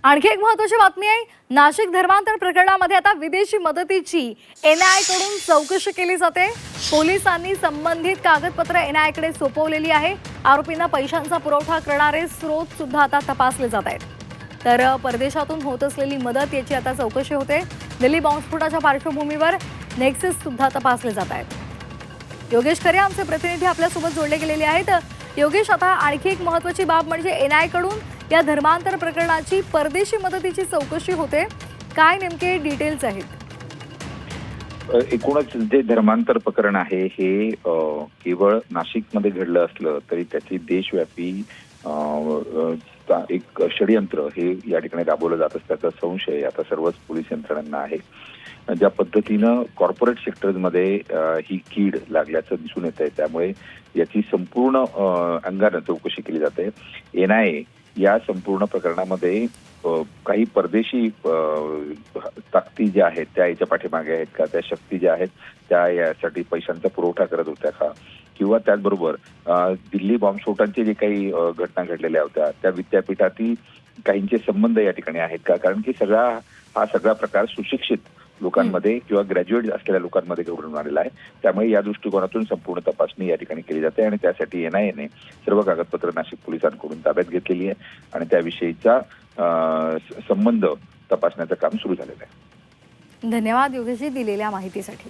आणखी एक महत्त्वाची बातमी आहे। नाशिक धर्मांतर प्रकरणामध्ये आता विदेशी मदतीची एनआय कडून चौकशी केली जाते। पोलिसांनी संबंधित कागदपत्र एनआय कडे सोपवलेली आहे। आरोपींना पैशांचा पुरवठा करणारे स्रोत सुद्धा आता तपासले जात आहेत। तर परदेशातून होत असलेली मदत याची आता चौकशी होते। दिल्ली बॉम्बस्फोटाच्या पार्श्वभूमीवर नेक्सस सुद्धा तपासले जात आहेत। योगेश खरे आमचे प्रतिनिधी आपल्यासोबत जोडले गेलेले आहेत। योगेश, आता आणखी एक महत्त्वाची बाब म्हणजे एनआय कडून या धर्मांतर प्रकरणाची परदेशी मदतीची चौकशी होते। काय नेमके डिटेल्स आहेत? एकूणच जे धर्मांतर प्रकरण आहे हे केवळ नाशिकमध्ये घडलं असलं तरी त्याची देशव्यापी एक षडयंत्र हे या ठिकाणी राबवलं जात असल्याचा संशय आता सर्वच पोलीस यंत्रणांना आहे। ज्या पद्धतीनं कॉर्पोरेट सेक्टरमध्ये ही कीड लागल्याचं दिसून येत आहे, त्यामुळे याची संपूर्ण अंगाने चौकशी केली जाते। एनआयए या संपूर्ण प्रकरणामध्ये काही परदेशी ताकदी ज्या आहेत त्या याच्या पाठीमागे आहेत का, त्या शक्ती ज्या आहेत त्या यासाठी पैशांचा पुरवठा करत होत्या का, किंवा त्याचबरोबर दिल्ली बॉम्बस्फोटांचे जे काही घटना घडलेल्या होत्या त्या विद्यापीठातील काहींचे संबंध या ठिकाणी आहेत का, कारण की हा सगळा प्रकार सुशिक्षित लोकांमध्ये किंवा ग्रॅज्युएट असलेल्या लोकांमध्ये घडून आलेला आहे। त्यामुळे या दृष्टिकोनातून संपूर्ण तपासणी या ठिकाणी केली जाते आणि त्यासाठी एनआयएने सर्व कागदपत्र नाशिक पोलिसांकडून ताब्यात घेतलेली आहे आणि त्याविषयीचा संबंध तपासण्याचं काम सुरू झालेलं आहे। धन्यवाद योगेशजी दिलेल्या माहितीसाठी।